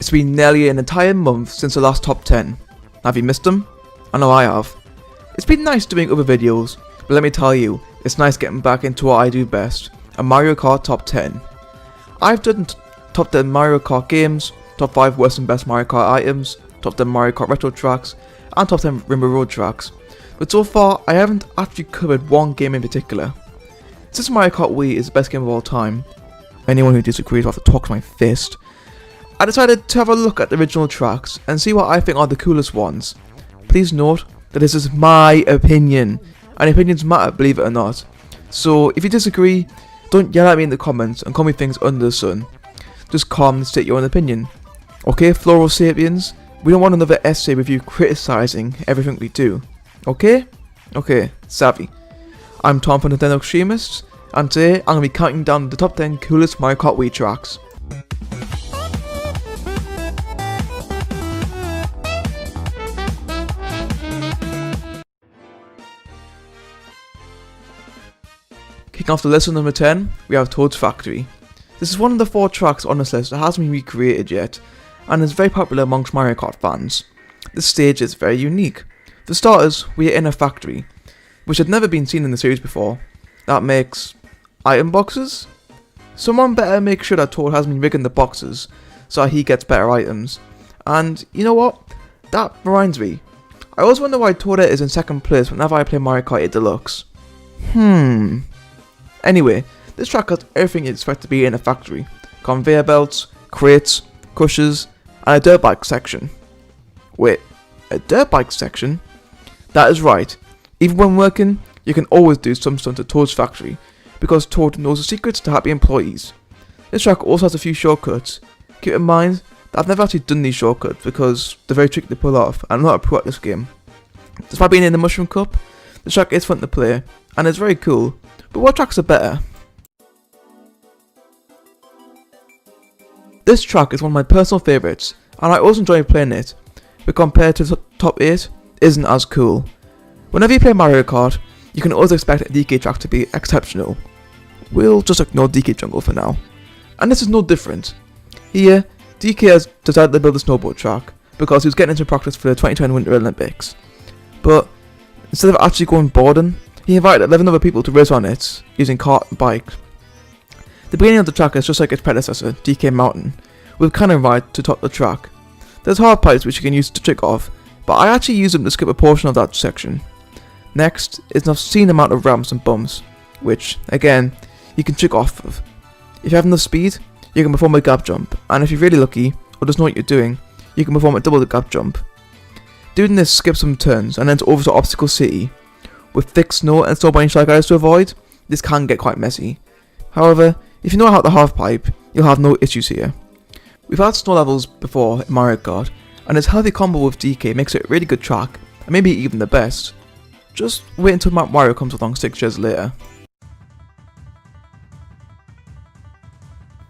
It's been nearly an entire month since the last top 10. Have you missed them? I know I have. It's been nice doing other videos, but let me tell you, it's nice getting back into what I do best, a Mario Kart top 10. I've done top 10 Mario Kart games, top 5 worst and best Mario Kart items, top 10 Mario Kart retro tracks, and top 10 Rainbow Road tracks. But so far, I haven't actually covered one game in particular. Since Mario Kart Wii is the best game of all time, anyone who disagrees will have to talk to my fist, I decided to have a look at the original tracks and see what I think are the coolest ones. Please note that this is my opinion, and opinions matter, believe it or not. So if you disagree, don't yell at me in the comments and call me things under the sun. Just calmly state your own opinion. Okay, Floral Sapiens? We don't want another essay with you criticising everything we do. Okay? Okay, savvy. I'm Tom from Nintendo Extremists, and today I'm going to be counting down the top 10 coolest Mario Kart Wii tracks. Kicking off the list at number 10, we have Toad's Factory. This is one of the 4 tracks on this list that hasn't been recreated yet, and is very popular amongst Mario Kart fans. This stage is very unique. For starters, we are in a factory, which had never been seen in the series before. That makes item boxes? Someone better make sure that Toad has been rigging the boxes, so he gets better items. And you know what? That reminds me. I always wonder why Toadette is in second place whenever I play Mario Kart 8 Deluxe. Anyway, this track has everything you'd expect to be in a factory. Conveyor belts, crates, crushers, and a dirt bike section. Wait, a dirt bike section? That is right. Even when working, you can always do some stunt at Toad's factory, because Toad knows the secrets to happy employees. This track also has a few shortcuts. Keep in mind that I've never actually done these shortcuts because they're very tricky to pull off, and I'm not a pro at this game. Despite being in the Mushroom Cup, the track is fun to play, and it's very cool. But what tracks are better? This track is one of my personal favourites, and I always enjoy playing it, but compared to the top 8, isn't as cool. Whenever you play Mario Kart, you can always expect a DK track to be exceptional. We'll just ignore DK Jungle for now. And this is no different. Here, DK has decided to build a snowboard track, because he was getting into practice for the 2020 Winter Olympics. But instead of actually going boarding, he invited 11 other people to race on it, using cart and bike. The beginning of the track is just like its predecessor, DK Mountain, with cannon ride to top the track. There's hard pipes which you can use to trick off, but I actually use them to skip a portion of that section. Next is an obscene amount of ramps and bumps, which, again, you can trick off of. If you have enough speed, you can perform a gap jump, and if you're really lucky, or just know what you're doing, you can perform a double gap jump. Doing this skips some turns and then over to Obstacle City. With thick snow and snowboarding strike areas to avoid, this can get quite messy. However, if you know how to half pipe, you'll have no issues here. We've had snow levels before in Mario Kart, and its healthy combo with DK makes it a really good track, and maybe even the best. Just wait until Mount Wario comes along 6 years later.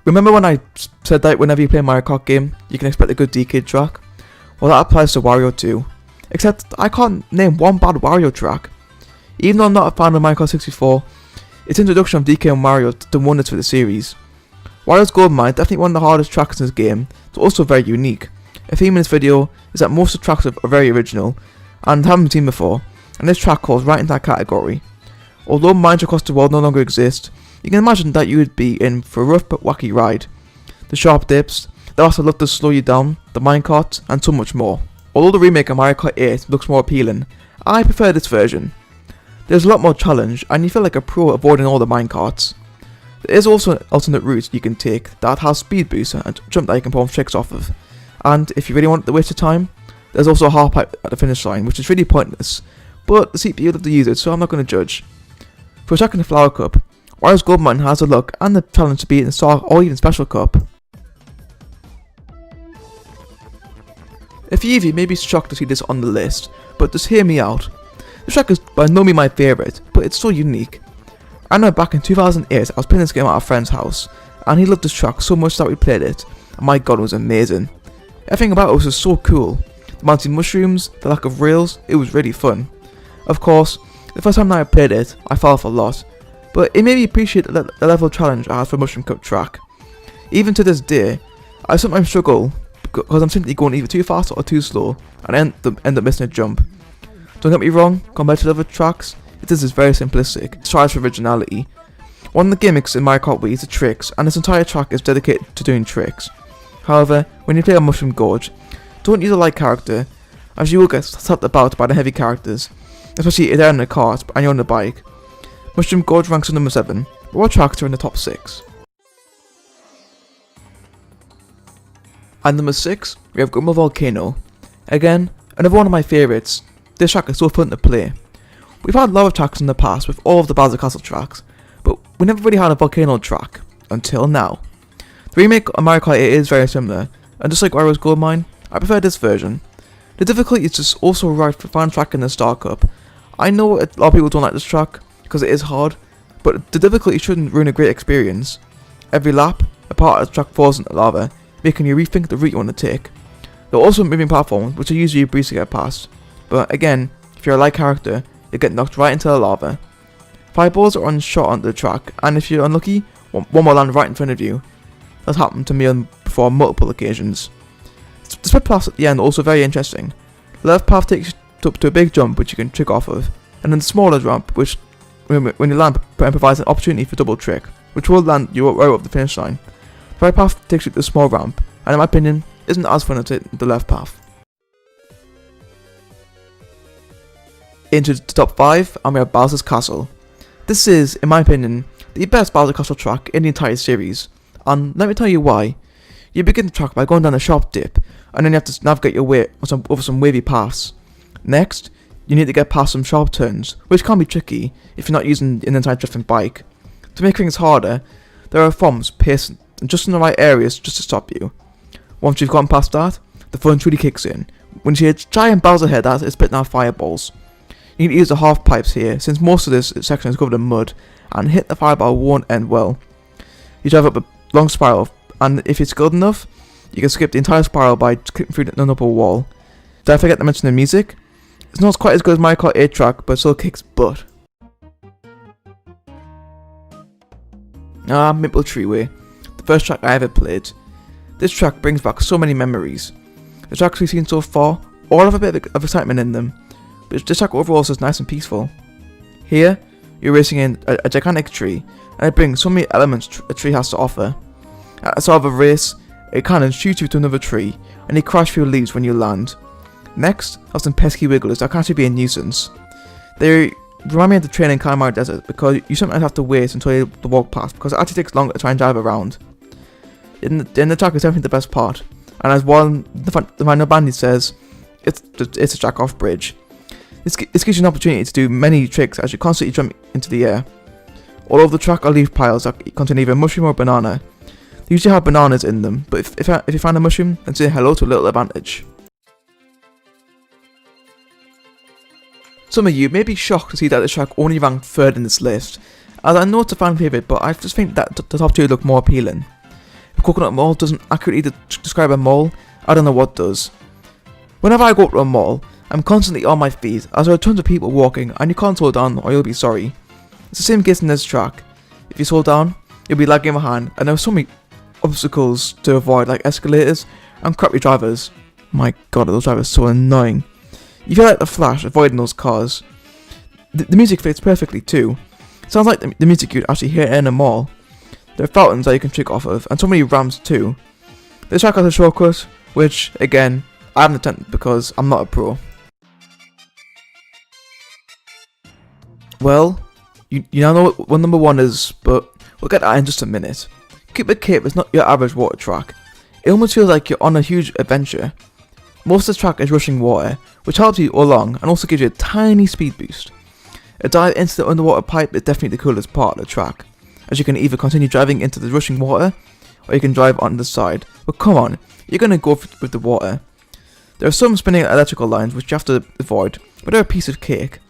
Remember when I said that whenever you play a Mario Kart game, you can expect a good DK track? Well, that applies to Wario too. Except I can't name one bad Wario track. Even though I'm not a fan of Mario Kart 64, its introduction of DK and Mario done wonders for the series. Wario's Gold Mine is definitely one of the hardest tracks in this game, it's also very unique. A theme in this video is that most of the tracks are very original, and haven't been seen before, and this track falls right into that category. Although mines across the world no longer exist, you can imagine that you would be in for a rough but wacky ride. The sharp dips, the also love to slow you down, the minecarts, and so much more. Although the remake of Mario Kart 8 looks more appealing, I prefer this version. There's a lot more challenge, and you feel like a pro avoiding all the minecarts. There is also an alternate route you can take that has speed boost and jump that you can perform tricks off of. And if you really want the waste of time, there's also a half pipe at the finish line, which is really pointless, but the CPU love to use it, so I'm not going to judge. For a track in the Flower Cup, Wario's Gold Mine has the look and the challenge to be in the Star or even Special Cup. A few of you may be shocked to see this on the list, but just hear me out. This track is by no means my favourite, but it's so unique. I know back in 2008 I was playing this game at a friend's house, and he loved this track so much that we played it, and my god, it was amazing. Everything about it was just so cool. The mountain mushrooms, the lack of rails, it was really fun. Of course, the first time that I played it, I fell off a lot, but it made me appreciate the level of challenge I had for Mushroom Cup track. Even to this day, I sometimes struggle because I'm simply going either too fast or too slow, and end up missing a jump. Don't get me wrong, compared to the other tracks, this is very simplistic. It strives for originality. One of the gimmicks in Mario Kart Wii is the tricks, and this entire track is dedicated to doing tricks. However, when you play on Mushroom Gorge, don't use a light character, as you will get slapped about by the heavy characters, especially if they're in a cart and you're on a bike. Mushroom Gorge ranks at number 7, but all tracks are in the top 6. At number 6, we have Grumble Volcano. Again, another one of my favourites. This track is so fun to play. We've had a lot of tracks in the past with all of the Bowser Castle tracks, but we never really had a volcano track, until now. The remake of Mario Kart 8 is very similar, and just like Wario's Gold Mine, I prefer this version. The difficulty is just also right for fan track in the Star Cup. I know a lot of people don't like this track, because it is hard, but the difficulty shouldn't ruin a great experience. Every lap, a part of the track falls into lava, making you rethink the route you want to take. There are also moving platforms, which are usually a breeze to get past, but again, if you're a light character, you get knocked right into the lava. Fireballs are unshot onto the track, and if you're unlucky, one will land right in front of you. That's happened to me before on multiple occasions. The split paths at the end are also very interesting. The left path takes you up to a big jump which you can trick off of, and then the smaller ramp which, when you land, provides an opportunity for double trick, which will land you right up the finish line. The right path takes you to the small ramp, and in my opinion, isn't as fun as the left path. Into the top 5, and we have Bowser's Castle. This is, in my opinion, the best Bowser Castle track in the entire series, and let me tell you why. You begin the track by going down a sharp dip, and then you have to navigate your way over some wavy paths. Next, you need to get past some sharp turns, which can be tricky if you're not using an anti-drifting bike. To make things harder, there are thumps placed just in the right areas just to stop you. Once you've gotten past that, the fun truly kicks in, when you see a giant Bowser head that is spitting out fireballs. You need to use the half pipes here, since most of this section is covered in mud, and hit the fireball won't end well. You drive up a long spiral, and if you're skilled enough, you can skip the entire spiral by clicking through an upper wall. Did I forget to mention the music? It's not quite as good as Mario Kart 8 track, but it still kicks butt. Maple Treeway, the first track I ever played. This track brings back so many memories. The tracks we've seen so far all have a bit of excitement in them, but this track overall is just nice and peaceful. Here, you're racing in a gigantic tree, and it brings so many elements a tree has to offer. At the start of a race, a cannon shoots you to another tree, and you crash through leaves when you land. Next, have some pesky wigglers that can actually be a nuisance. They remind me of the train in Kalmar Desert, because you sometimes have to wait until you walk past, because it actually takes longer to try and drive around. In the track is definitely the best part, and as the final bandit says, it's a jack-off bridge. This gives you an opportunity to do many tricks as you constantly jump into the air. All over the track are leaf piles that contain either mushroom or banana. They usually have bananas in them, but if you find a mushroom, then say hello to a little advantage. Some of you may be shocked to see that this track only ranked 3rd in this list, as I know it's a fan favourite, but I just think that the top 2 look more appealing. If Coconut Mall doesn't accurately describe a mall, I don't know what does. Whenever I go to a mall, I'm constantly on my feet as there are tons of people walking, and you can't slow down or you'll be sorry. It's the same case in this track. If you slow down, you'll be lagging behind, and there are so many obstacles to avoid, like escalators and crappy drivers. My god, those drivers are so annoying. You feel like the Flash avoiding those cars. The music fits perfectly too. It sounds like the music you'd actually hear in a mall. There are fountains that you can trick off of, and so many ramps too. This track has a shortcut, which, again, I haven't attempted because I'm not a pro. Well, you now know what number 1 is, but we'll get that in just a minute. Koopa Cape is not your average water track. It almost feels like you're on a huge adventure. Most of the track is rushing water, which helps you along and also gives you a tiny speed boost. A dive into the underwater pipe is definitely the coolest part of the track, as you can either continue driving into the rushing water, or you can drive on the side. But come on, you're going to go with the water. There are some spinning electrical lines which you have to avoid, but they're a piece of cake.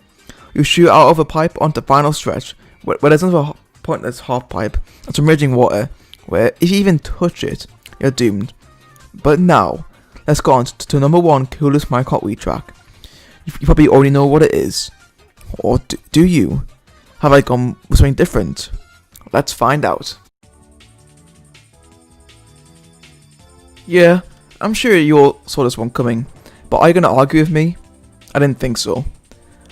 You shoot out of a pipe onto the final stretch, where there's another pointless half pipe and some raging water, where if you even touch it, you're doomed. But now, let's go on to number 1 coolest Mario Kart Wii track. You probably already know what it is. Or do you? Have I gone with something different? Let's find out. Yeah, I'm sure you all saw this one coming, but are you going to argue with me? I didn't think so.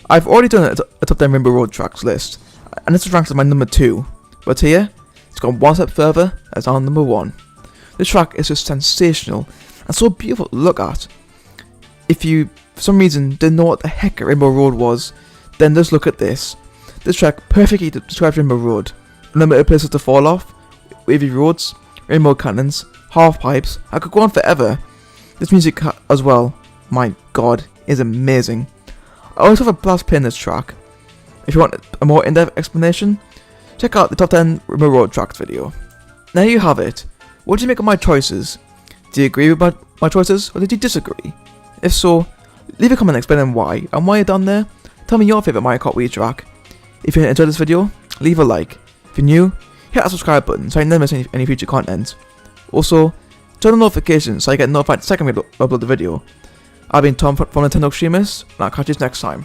I've already done a top 10 Rainbow Road tracks list, and this was ranked as my number 2, but here, it's gone one step further as our number 1. This track is just sensational, and so beautiful to look at. If you, for some reason, didn't know what the heck Rainbow Road was, then just look at this. This track perfectly describes Rainbow Road. Unlimited places to fall off, wavy roads, rainbow cannons, half pipes. I could go on forever. This music as well, my god, is amazing. I also have a blast playing this track. If you want a more in-depth explanation, check out the top 10 Rainbow Road tracks video. Now you have it. What did you make of my choices? Do you agree with my choices, or did you disagree? If so, leave a comment explaining why, and while you're down there, tell me your favourite Mario Kart Wii track. If you enjoyed this video, leave a like. If you're new, hit that subscribe button so you never miss any future content. Also, turn on notifications so you get notified the second we upload the video. I've been Tom from Nintendo Extremist, and I'll catch you next time.